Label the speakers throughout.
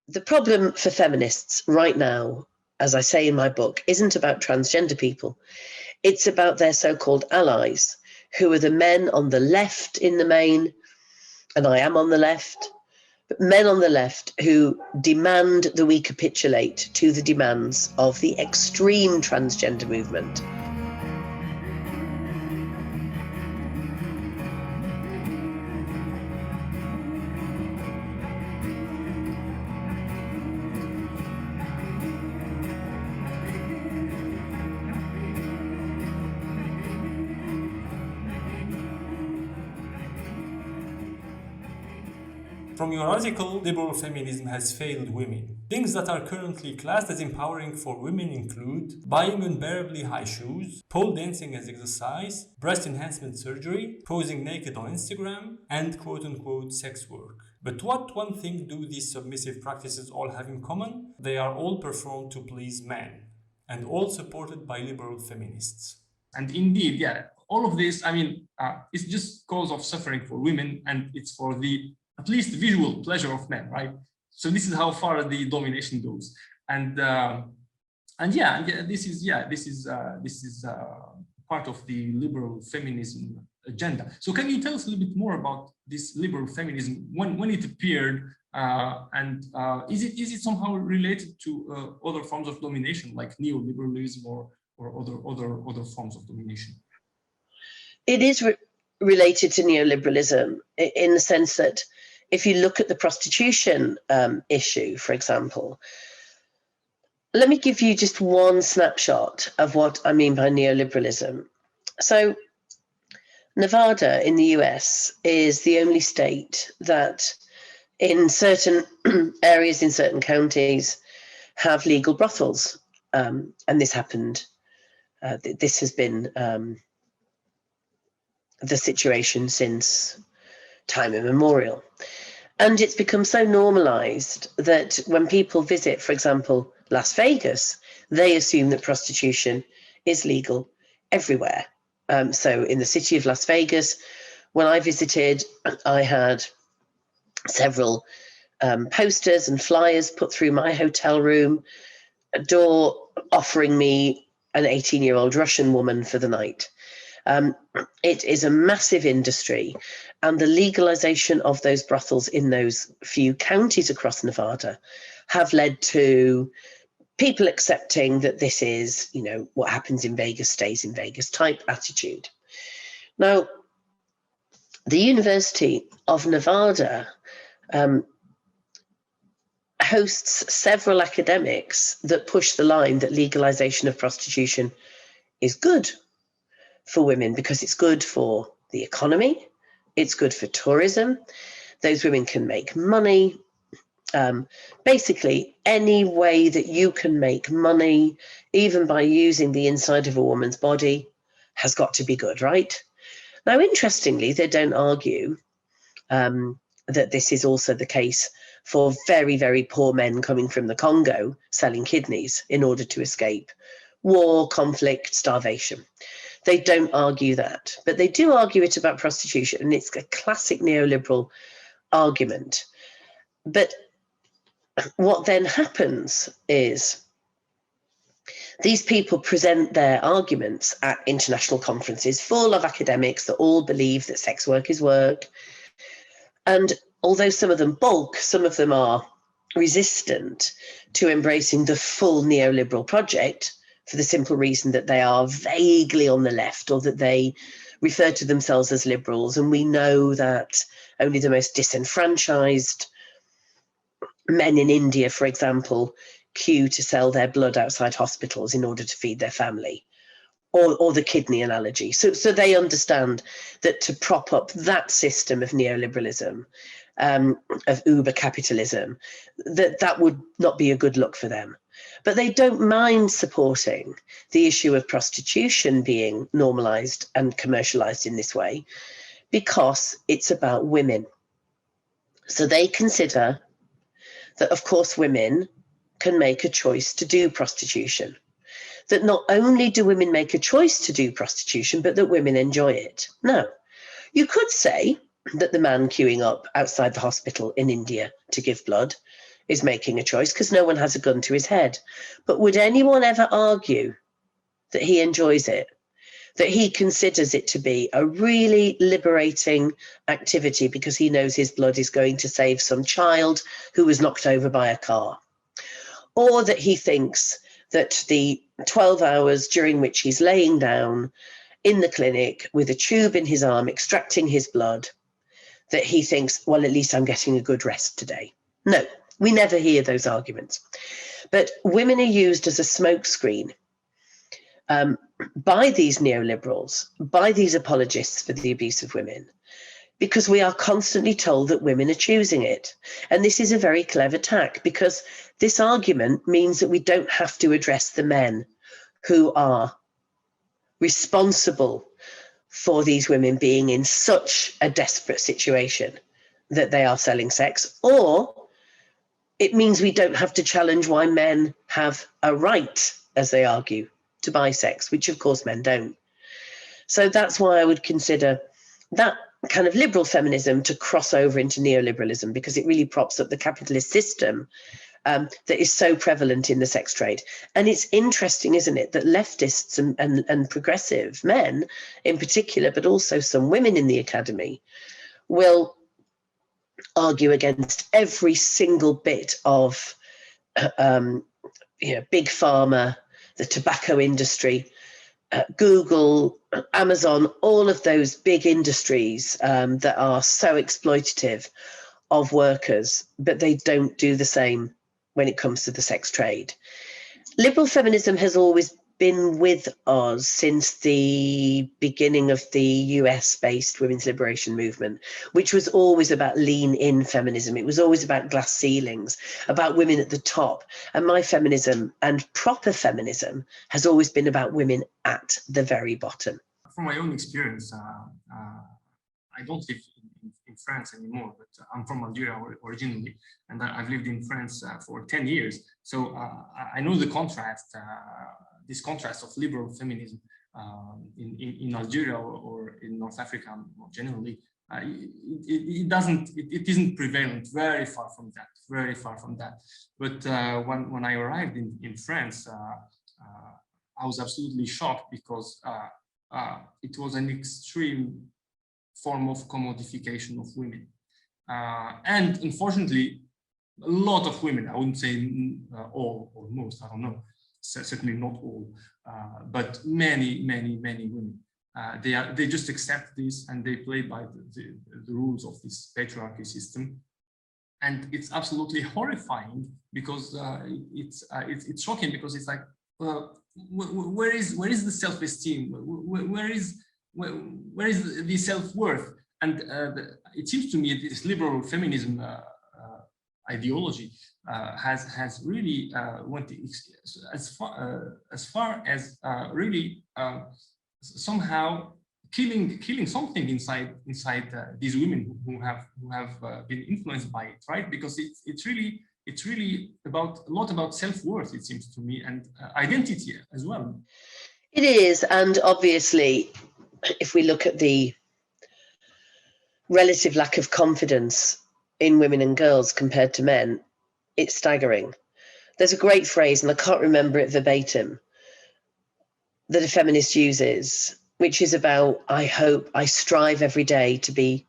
Speaker 1: The problem for feminists right now, as I say in my book, isn't about transgender people. It's about their so-called allies, who are the men on the left in the main, and I am on the left, but men on the left who demand that we capitulate to the demands of the extreme transgender movement.
Speaker 2: From your article, liberal feminism has failed women. Things that are currently classed as empowering for women include buying unbearably high shoes, pole dancing as exercise, breast enhancement surgery, posing naked on Instagram, and quote-unquote sex work. But what one thing do these submissive practices all have in common? They are all performed to please men, and all supported by liberal feminists. And indeed, all of this, it's just cause of suffering for women, and it's for the at least visual pleasure of men, right? So this is how far the domination goes, this is part of the liberal feminism agenda. So can you tell us a little bit more about this liberal feminism, when it appeared, is it somehow related to other forms of domination, like neoliberalism or other forms of domination?
Speaker 1: It is related to neoliberalism in the sense that if you look at the prostitution issue, for example, let me give you just one snapshot of what I mean by neoliberalism. So Nevada in the US is the only state that in certain areas, in certain counties, have legal brothels. And this happened, this has been the situation since time immemorial. And it's become so normalized that when people visit, for example, Las Vegas, they assume that prostitution is legal everywhere. So in the city of Las Vegas, when I visited, I had several posters and flyers put through my hotel room, a door offering me an 18-year-old Russian woman for the night. It is a massive industry, and the legalization of those brothels in those few counties across Nevada have led to people accepting that this is, what happens in Vegas stays in Vegas type attitude. Now, the University of Nevada hosts several academics that push the line that legalization of prostitution is good for women because it's good for the economy, it's good for tourism, those women can make money. Basically, any way that you can make money, even by using the inside of a woman's body, has got to be good, right? Now, interestingly, they don't argue that this is also the case for very, very poor men coming from the Congo selling kidneys in order to escape war, conflict, starvation. They don't argue that, but they do argue it about prostitution, and it's a classic neoliberal argument. But what then happens is these people present their arguments at international conferences full of academics that all believe that sex work is work. And although some of them balk, some of them are resistant to embracing the full neoliberal project for the simple reason that they are vaguely on the left, or that they refer to themselves as liberals. And we know that only the most disenfranchised men in India, for example, queue to sell their blood outside hospitals in order to feed their family, or the kidney analogy. So they understand that to prop up that system of neoliberalism, of uber capitalism, that would not be a good look for them. But they don't mind supporting the issue of prostitution being normalized and commercialized in this way because it's about women. So they consider that, of course, women can make a choice to do prostitution. That not only do women make a choice to do prostitution, but that women enjoy it. Now, you could say that the man queuing up outside the hospital in India to give blood is making a choice because no one has a gun to his head. But would anyone ever argue that he enjoys it, that he considers it to be a really liberating activity because he knows his blood is going to save some child who was knocked over by a car? Or that he thinks that the 12 hours during which he's laying down in the clinic with a tube in his arm extracting his blood, that he thinks, well, at least I'm getting a good rest today. No, we never hear those arguments. But women are used as a smokescreen by these neoliberals, by these apologists for the abuse of women, because we are constantly told that women are choosing it. And this is a very clever tack, because this argument means that we don't have to address the men who are responsible for these women being in such a desperate situation that they are selling sex, or it means we don't have to challenge why men have a right, as they argue, to buy sex, which of course men don't. So that's why I would consider that kind of liberal feminism to cross over into neoliberalism, because it really props up the capitalist system that is so prevalent in the sex trade. And it's interesting, isn't it, that leftists and progressive men in particular, but also some women in the academy, will argue against every single bit of big pharma, the tobacco industry, Google, Amazon, all of those big industries that are so exploitative of workers, but they don't do the same when it comes to the sex trade. Liberal feminism has always been with us since the beginning of the US-based women's liberation movement, which was always about lean-in feminism. It was always about glass ceilings, about women at the top. And my feminism and proper feminism has always been about women at the very bottom.
Speaker 3: From my own experience, I don't live in France anymore, but I'm from Algeria originally, and I've lived in France for 10 years. So I know the contrast, this contrast of liberal feminism in Algeria or in North Africa more generally. It isn't prevalent, very far from that. But when I arrived in France, I was absolutely shocked because it was an extreme form of commodification of women. And unfortunately, a lot of women, I wouldn't say all or most, I don't know, certainly not all, but many women, they just accept this and they play by the rules of this patriarchy system. And it's absolutely horrifying because it's shocking, because it's like, where is the self-esteem? Where is the self-worth? And it seems to me this liberal feminism ideology has really went as far as really somehow killing something inside these women who have been influenced by it, right? Because it's really about a lot about self-worth, it seems to me, and identity as well.
Speaker 1: It is, and obviously, if we look at the relative lack of confidence in women and girls compared to men, it's staggering. There's a great phrase, and I can't remember it verbatim, that a feminist uses, which is about, I strive every day to be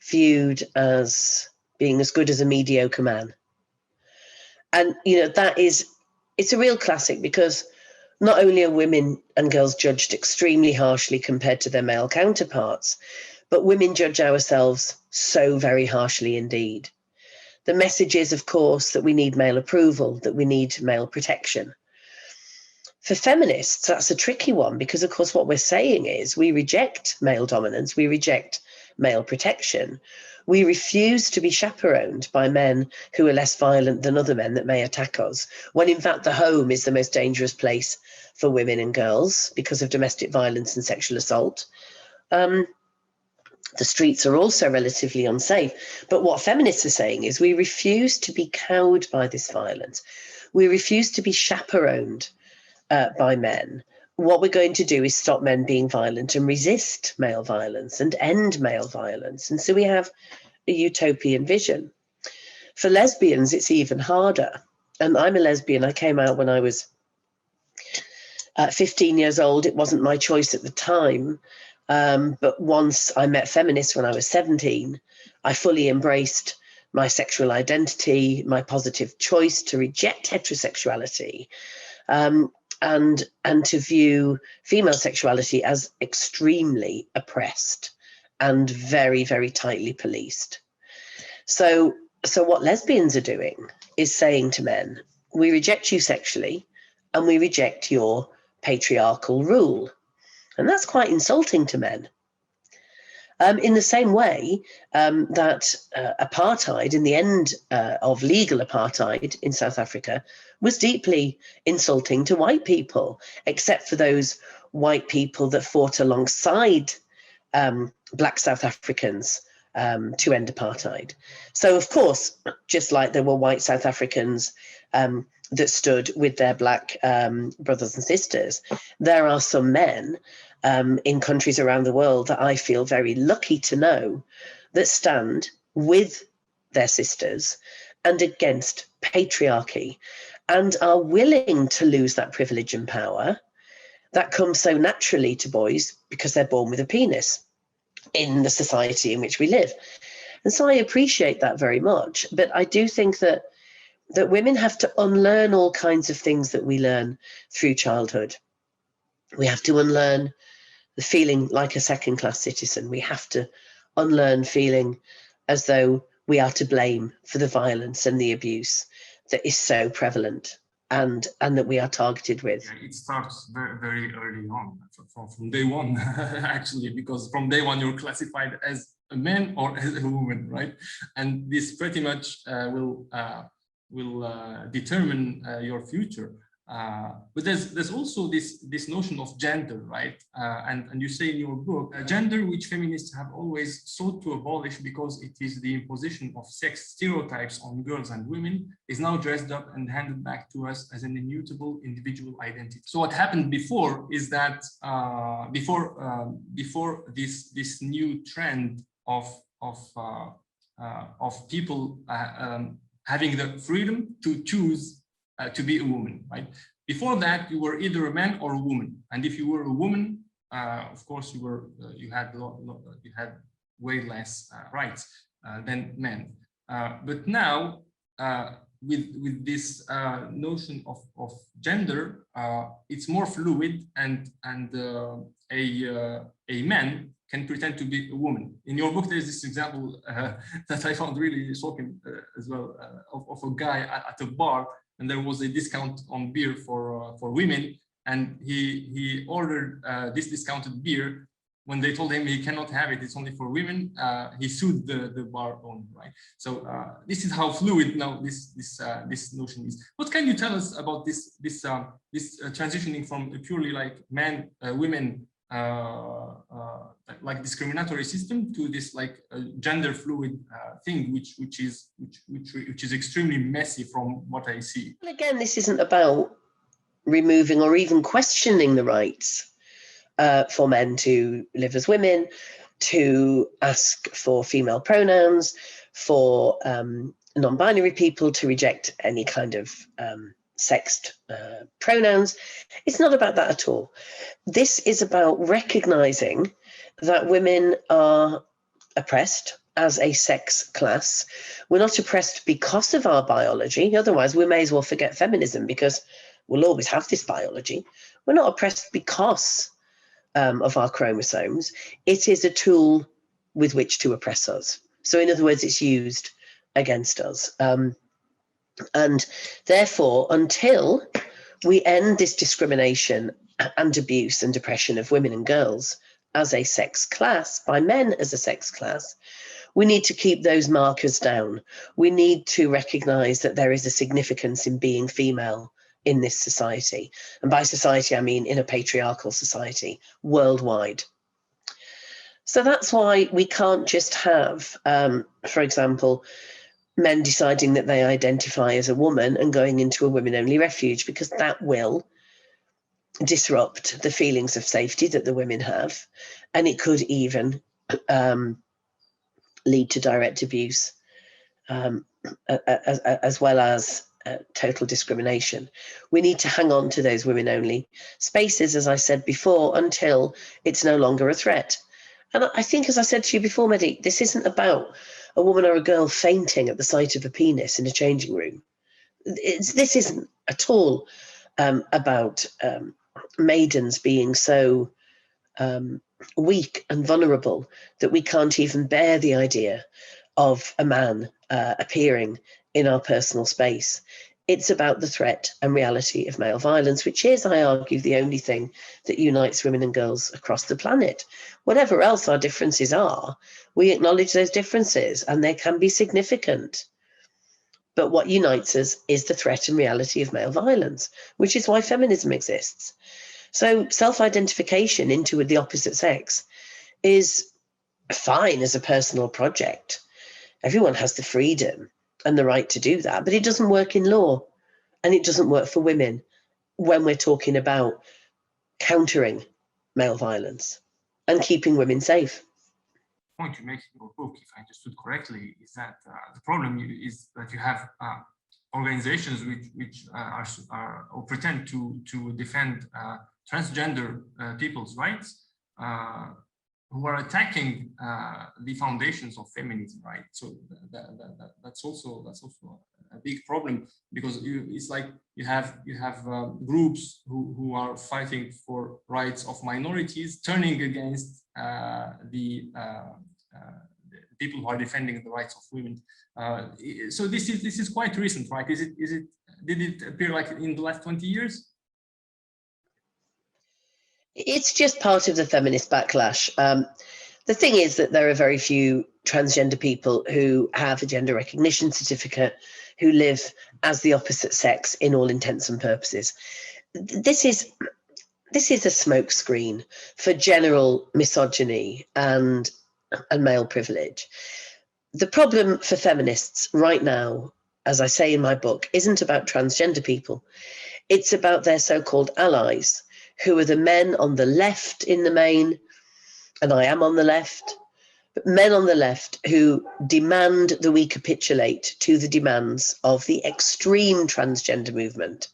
Speaker 1: viewed as being as good as a mediocre man. And, it's a real classic, because not only are women and girls judged extremely harshly compared to their male counterparts, but women judge ourselves so very harshly indeed. The message is, of course, that we need male approval, that we need male protection. For feminists, that's a tricky one, because, of course, what we're saying is we reject male dominance, we reject male protection. We refuse to be chaperoned by men who are less violent than other men that may attack us, when in fact the home is the most dangerous place for women and girls because of domestic violence and sexual assault. The streets are also relatively unsafe. But what feminists are saying is we refuse to be cowed by this violence. We refuse to be chaperoned by men. What we're going to do is stop men being violent and resist male violence and end male violence. And so we have a utopian vision. For lesbians, it's even harder. And I'm a lesbian. I came out when I was 15 years old. It wasn't my choice at the time. But once I met feminists when I was 17, I fully embraced my sexual identity, my positive choice to reject heterosexuality, and to view female sexuality as extremely oppressed and very, very tightly policed. So what lesbians are doing is saying to men, we reject you sexually and we reject your patriarchal rule. And that's quite insulting to men. In the same way that apartheid, in the end of legal apartheid in South Africa, was deeply insulting to white people, except for those white people that fought alongside Black South Africans to end apartheid. So, of course, just like there were white South Africans that stood with their Black brothers and sisters, there are some men in countries around the world that I feel very lucky to know that stand with their sisters and against patriarchy and are willing to lose that privilege and power that comes so naturally to boys because they're born with a penis in the society in which we live. And so I appreciate that very much. But I do think that women have to unlearn all kinds of things that we learn through childhood. We have to unlearn the feeling like a second-class citizen. We have to unlearn feeling as though we are to blame for the violence and the abuse that is so prevalent and that we are targeted with.
Speaker 3: Yeah, it starts very, very early on, from day one, actually, because from day one you're classified as a man or as a woman, right? And this pretty much will determine your future. But there's also this notion of gender, right? And you say in your book, gender which feminists have always sought to abolish because it is the imposition of sex stereotypes on girls and women, is now dressed up and handed back to us as an immutable individual identity. So what happened before is that before this new trend of people having the freedom to choose to be a woman, right? Before that, you were either a man or a woman, and if you were a woman, of course, you had way less rights than men. But now, with this notion of gender, it's more fluid, and a man can pretend to be a woman. In your book, there's this example that I found really shocking as well, of a guy at a bar, and there was a discount on beer for women, and he ordered this discounted beer. When they told him he cannot have it, it's only for women, he sued the bar owner, right? So this is how fluid now this notion is. What can you tell us about this transitioning from a purely like man women like discriminatory system to this like gender fluid thing, which is extremely messy from what I see.
Speaker 1: And again, this isn't about removing or even questioning the rights for men to live as women, to ask for female pronouns, for non-binary people to reject any kind of sexed pronouns. It's not about that at all. This is about recognizing that women are oppressed as a sex class. We're not oppressed because of our biology. Otherwise, we may as well forget feminism because we'll always have this biology. We're not oppressed because of our chromosomes. It is a tool with which to oppress us. So in other words, it's used against us. And therefore, until we end this discrimination and abuse and oppression of women and girls as a sex class, by men as a sex class, we need to keep those markers down. We need to recognize that there is a significance in being female in this society. And by society, I mean in a patriarchal society worldwide. So that's why we can't just have, for example, men deciding that they identify as a woman and going into a women-only refuge, because that will disrupt the feelings of safety that the women have. And it could even lead to direct abuse. as well as total discrimination. We need to hang on to those women-only spaces, as I said before, until it's no longer a threat. And I think, as I said to you before, Mehdi, this isn't about a woman or a girl fainting at the sight of a penis in a changing room. This isn't at all about maidens being so weak and vulnerable that we can't even bear the idea of a man appearing in our personal space. It's about the threat and reality of male violence, which is, I argue, the only thing that unites women and girls across the planet. Whatever else our differences are, we acknowledge those differences, and they can be significant. But what unites us is the threat and reality of male violence, which is why feminism exists. So self-identification into the opposite sex is fine as a personal project. Everyone has the freedom and the right to do that, but it doesn't work in law, and it doesn't work for women when we're talking about countering male violence and keeping women safe.
Speaker 3: The point you make in your book, if I understood correctly, is that the problem is that you have organizations which are or pretend to defend transgender people's rights, who are attacking the foundations of feminism, right? So that's also a big problem, because it's like you have groups who are fighting for rights of minorities turning against the people who are defending the rights of women. So this is quite recent, right? Did it appear like in the last 20 years?
Speaker 1: It's just part of the feminist backlash. The thing is that there are very few transgender people who have a gender recognition certificate, who live as the opposite sex in all intents and purposes. This is a smokescreen for general misogyny and male privilege. The problem for feminists right now, as I say in my book, isn't about transgender people. It's about their so-called allies, who are the men on the left in the main, and I am on the left, but men on the left who demand that we capitulate to the demands of the extreme transgender movement.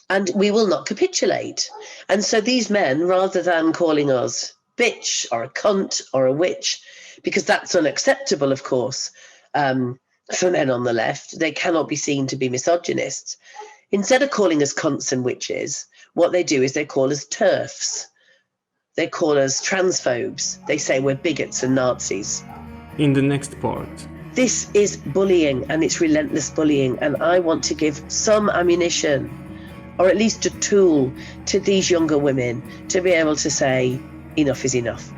Speaker 1: And we will not capitulate. And so these men, rather than calling us bitch or a cunt or a witch, because that's unacceptable, of course, for men on the left, they cannot be seen to be misogynists. Instead of calling us cunts and witches, what they do is they call us TERFs. They call us transphobes. They say we're bigots and Nazis.
Speaker 2: In the next part.
Speaker 1: This is bullying, and it's relentless bullying, and I want to give some ammunition, or at least a tool, to these younger women to be able to say enough is enough.